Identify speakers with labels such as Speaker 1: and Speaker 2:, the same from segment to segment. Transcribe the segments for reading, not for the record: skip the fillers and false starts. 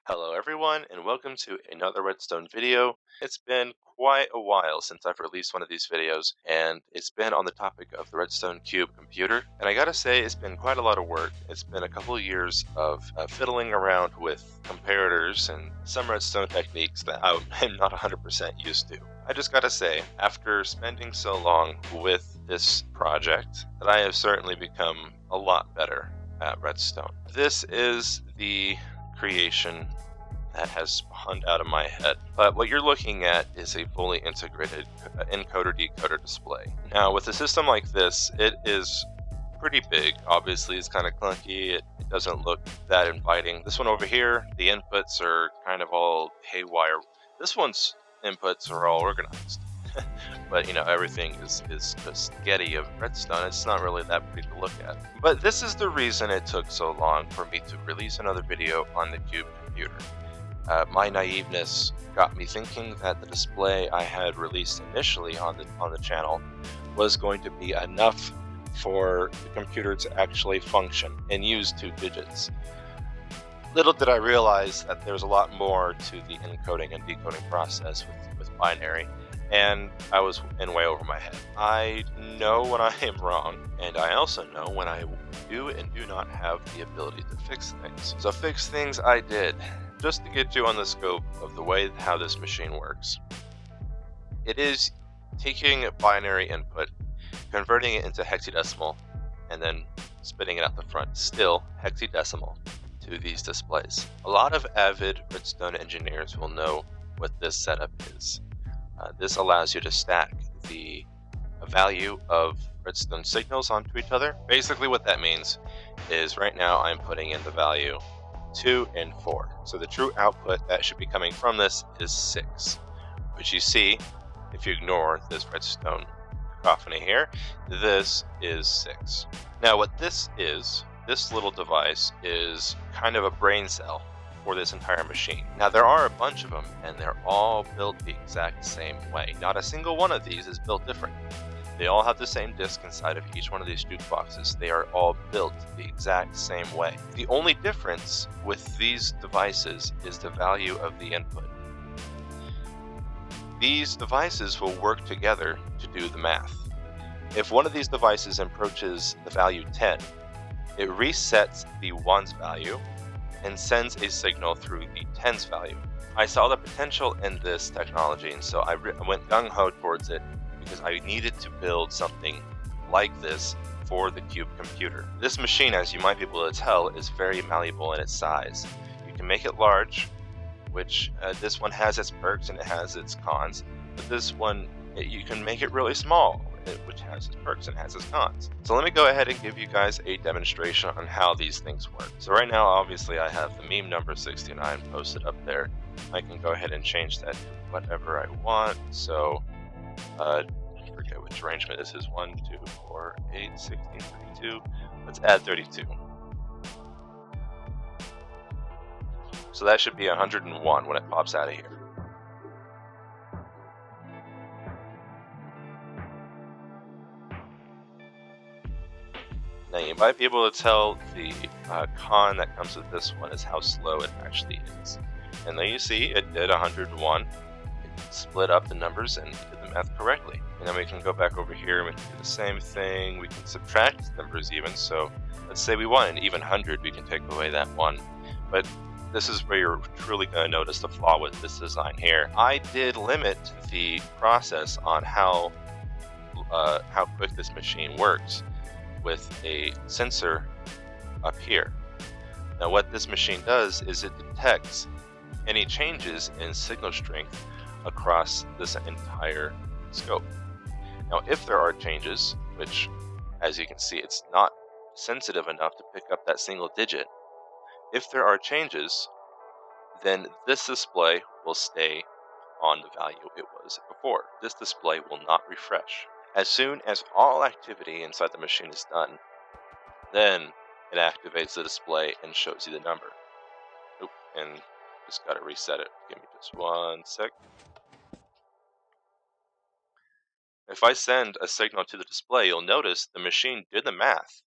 Speaker 1: Hello everyone, and welcome to another Redstone video. It's been quite a while since I've released one of these videos, and it's been on the topic of the Redstone Cube computer. And I gotta say, it's been quite a lot of work. It's been a couple of years of fiddling around with comparators and some Redstone techniques that I'm not 100% used to. I just gotta say, after spending so long with this project, that I have certainly become a lot better at Redstone. This is the creation that has spawned out of my head. But what you're looking at is a fully integrated encoder-decoder display. Now, with a system like this, it is pretty big. Obviously, it's kind of clunky. It doesn't look that inviting. This one over here, the inputs are kind of all haywire. This one's inputs are all organized. But everything is just spaghetti of redstone. It's not really that pretty to look at. But this is the reason it took so long for me to release another video on the Cube computer. My naiveness got me thinking that the display I had released initially on the channel was going to be enough for the computer to actually function and use 2 digits. Little did I realize that there's a lot more to the encoding and decoding process with binary, and I was in way over my head. I know when I am wrong, and I also know when I do and do not have the ability to fix things. So fix things I did. Just to get you on the scope of the way how this machine works. It is taking a binary input, converting it into hexadecimal, and then spitting it out the front, still hexadecimal, to these displays. A lot of avid Redstone engineers will know what this setup is. This allows you to stack the value of Redstone signals onto each other. Basically what that means is right now I'm putting in the value 2 and 4. So the true output that should be coming from this is 6, which you see, if you ignore this redstone cacophony here, this is 6. Now what this little device is kind of a brain cell for this entire machine. Now there are a bunch of them, and they're all built the exact same way. Not a single one of these is built different. They all have the same disk inside of each one of these jukeboxes. They are all built the exact same way. The only difference with these devices is the value of the input. These devices will work together to do the math. If one of these devices approaches the value 10, it resets the 1's value and sends a signal through the 10's value. I saw the potential in this technology, and so I went gung-ho towards it, because I needed to build something like this for the Cube computer. This machine, as you might be able to tell, is very malleable in its size. You can make it large, which this one has its perks and it has its cons, but this one, you can make it really small, which has its perks and has its cons. So let me go ahead and give you guys a demonstration on how these things work. So right now, obviously, I have the meme number 69 posted up there. I can go ahead and change that to whatever I want. So I forget which arrangement this is. 1, 2, 4, 8, 16, 32. Let's add 32. So that should be 101 when it pops out of here. Now you might be able to tell the con that comes with this one is how slow it actually is. And there you see it did 101. It split up the numbers and did the math correctly. And then we can go back over here and we can do the same thing. We can subtract numbers even. So let's say we want an even 100, we can take away that 1. But this is where you're truly going to notice the flaw with this design here. I did limit the process on how quick this machine works with a sensor up here. Now what this machine does is it detects any changes in signal strength across this entire scope. Now if there are changes, which as you can see it's not sensitive enough to pick up that single digit, if there are changes, then this display will stay on the value it was before. This display will not refresh. As soon as all activity inside the machine is done, then it activates the display and shows you the number. Oop, and just gotta reset it. Give me just 1 sec. If I send a signal to the display, you'll notice the machine did the math,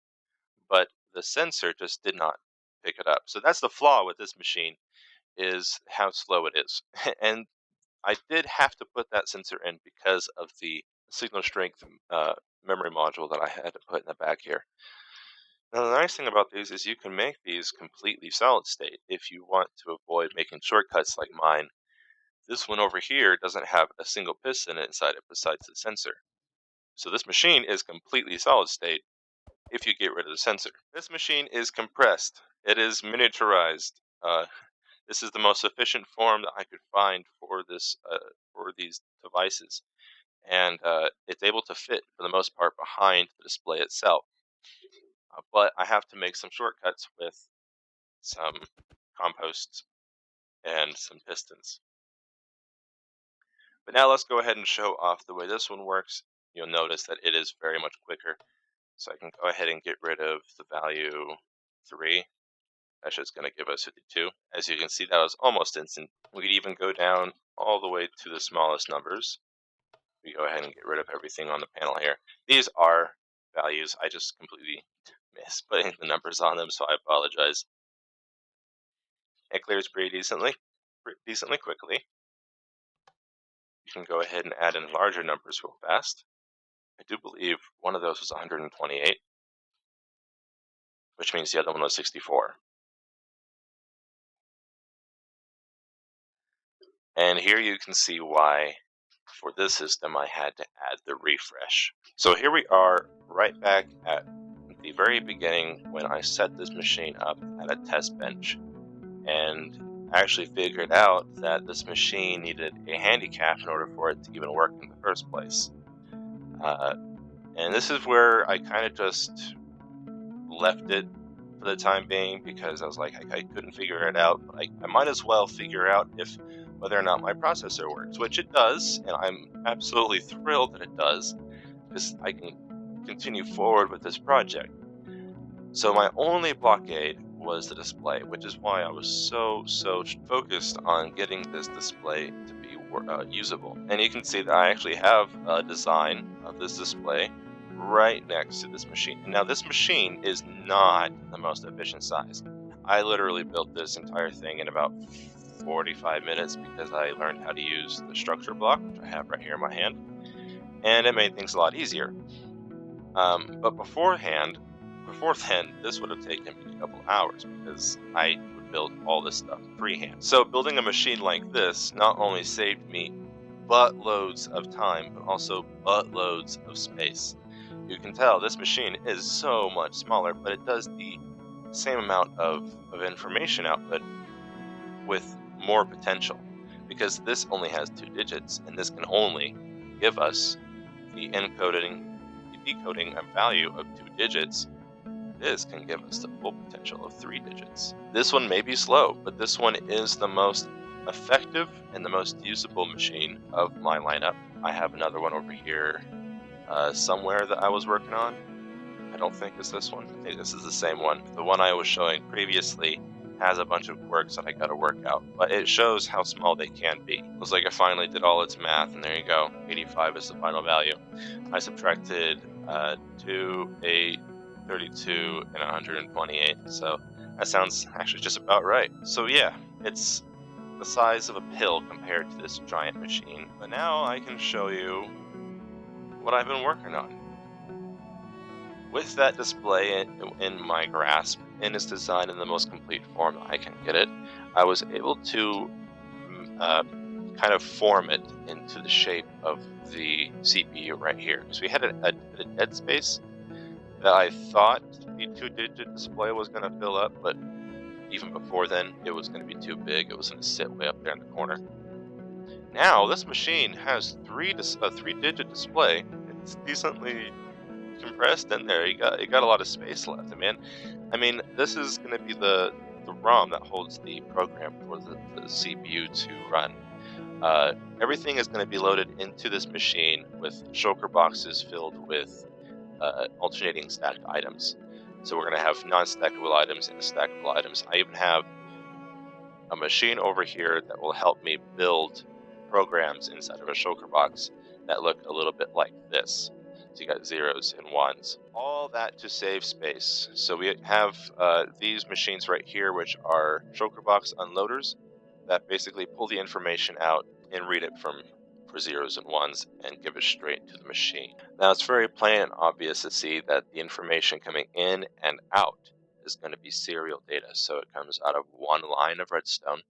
Speaker 1: but the sensor just did not pick it up. So that's the flaw with this machine, is how slow it is. And I did have to put that sensor in because of the signal strength memory module that I had to put in the back here. Now, the nice thing about these is you can make these completely solid state if you want to avoid making shortcuts like mine. This one over here doesn't have a single piston inside it besides the sensor. So this machine is completely solid state if you get rid of the sensor. This machine is compressed. It is miniaturized. This is the most efficient form that I could find for these devices, and it's able to fit for the most part behind the display itself. But I have to make some shortcuts with some composts and some pistons. But now let's go ahead and show off the way this one works. You'll notice that it is very much quicker. So I can go ahead and get rid of the value 3. That's just going to give us 52. As you can see, that was almost instant. We could even go down all the way to the smallest numbers. We go ahead and get rid of everything on the panel here. These are values. I just completely missed putting the numbers on them, so I apologize. It clears pretty decently quickly. You can go ahead and add in larger numbers real fast. I do believe one of those was 128, which means the other one was 64. And here you can see why, for this system, I had to add the refresh. So here we are right back at the very beginning when I set this machine up at a test bench. And I actually figured out that this machine needed a handicap in order for it to even work in the first place. And this is where I kind of just left it for the time being, because I was like, I couldn't figure it out. But I might as well figure out whether or not my processor works, which it does, and I'm absolutely thrilled that it does, because I can continue forward with this project. So my only blockade was the display, which is why I was so focused on getting this display to be usable. And you can see that I actually have a design of this display right next to this machine. Now this machine is not the most efficient size. I literally built this entire thing in about 45 minutes because I learned how to use the structure block, which I have right here in my hand, and it made things a lot easier. But before then, this would have taken me a couple hours because I would build all this stuff freehand. So building a machine like this not only saved me buttloads of time, but also buttloads of space. You can tell this machine is so much smaller, but it does the same amount of information output with more potential, because this only has 2 digits, and this can only give us the decoding a value of 2 digits. This can give us the full potential of 3 digits. This one may be slow, but this one is the most effective and the most usable machine of my lineup. I have another one over here somewhere that I was working on. I don't think it's this one. I think this is the same one. The one I was showing previously has a bunch of quirks that I gotta work out, but it shows how small they can be. It was like I finally did all its math, and there you go. 85 is the final value. I subtracted 2, 8, 32, and 128, so that sounds actually just about right. So yeah, it's the size of a pill compared to this giant machine. But now I can show you what I've been working on. With that display in my grasp, in its design in the most complete form that I can get it, I was able to kind of form it into the shape of the CPU right here. Because we had a dead space that I thought the 2-digit display was going to fill up, but even before then, it was going to be too big. It was going to sit way up there in the corner. Now, this machine has a 3-digit display. It's decently compressed in there. You got a lot of space left. I mean, this is going to be the ROM that holds the program for the CPU to run. Everything is going to be loaded into this machine with shulker boxes filled with alternating stacked items. So we're going to have non-stackable items and stackable items. I even have a machine over here that will help me build programs inside of a shulker box that look a little bit like this. So you got 0s and 1s. All that to save space. So we have these machines right here, which are shulker box unloaders. that basically pull the information out and read it for zeros and ones and give it straight to the machine. Now it's very plain and obvious to see that the information coming in and out is going to be serial data. So it comes out of one line of Redstone,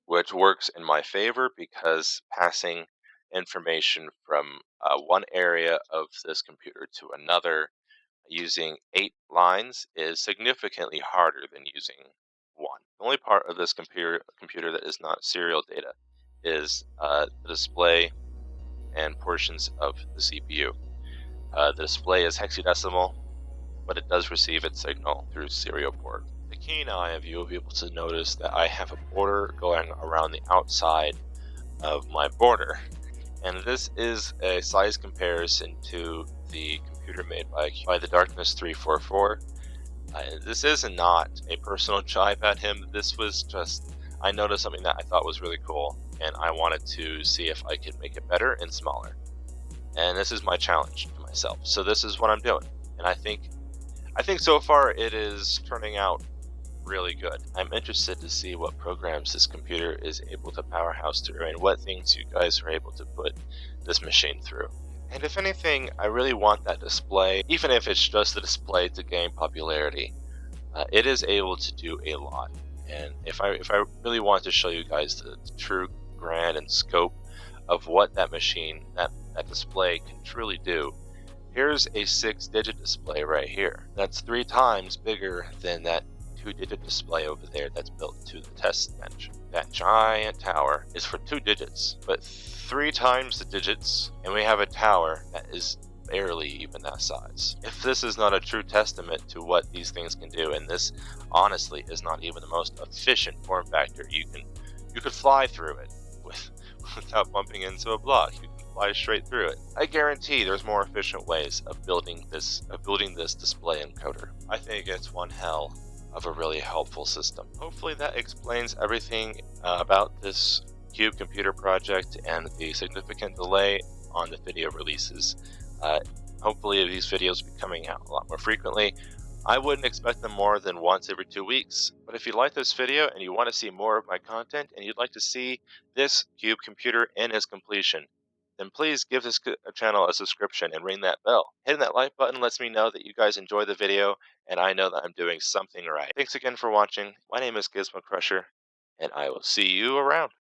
Speaker 1: which works in my favor because passing information from one area of this computer to another using 8 lines is significantly harder than using one. The only part of this computer that is not serial data is the display and portions of the CPU. The display is hexadecimal, but it does receive its signal through serial port. The keen eye of you will be able to notice that I have a border going around the outside of my border. And this is a size comparison to the computer made by the Darkness 344. This is not a personal jibe at him. This was just, I noticed something that I thought was really cool, and I wanted to see if I could make it better and smaller. And this is my challenge to myself. So this is what I'm doing. And I think so far it is turning out really good. I'm interested to see what programs this computer is able to powerhouse through and what things you guys are able to put this machine through. And if anything, I really want that display, even if it's just the display to gain popularity. It is able to do a lot. And if I really want to show you guys the true grand and scope of what that machine, that display can truly do, here's a 6-digit display right here. That's 3 times bigger than that 2-digit display over there that's built to the test bench. That giant tower is for 2 digits, but 3 times the digits, and we have a tower that is barely even that size. If this is not a true testament to what these things can do, and this honestly is not even the most efficient form factor, you could fly through it without bumping into a block. You can fly straight through it. I guarantee there's more efficient ways of building this display encoder. I think it's one hell of a really helpful system. Hopefully that explains everything about this Cube computer project and the significant delay on the video releases. Hopefully these videos will be coming out a lot more frequently. I wouldn't expect them more than once every 2 weeks, but if you like this video and you want to see more of my content and you'd like to see this Cube computer in its completion, then please give this channel a subscription and ring that bell. Hitting that like button lets me know that you guys enjoy the video, and I know that I'm doing something right. Thanks again for watching. My name is Gizmo Crusher, and I will see you around.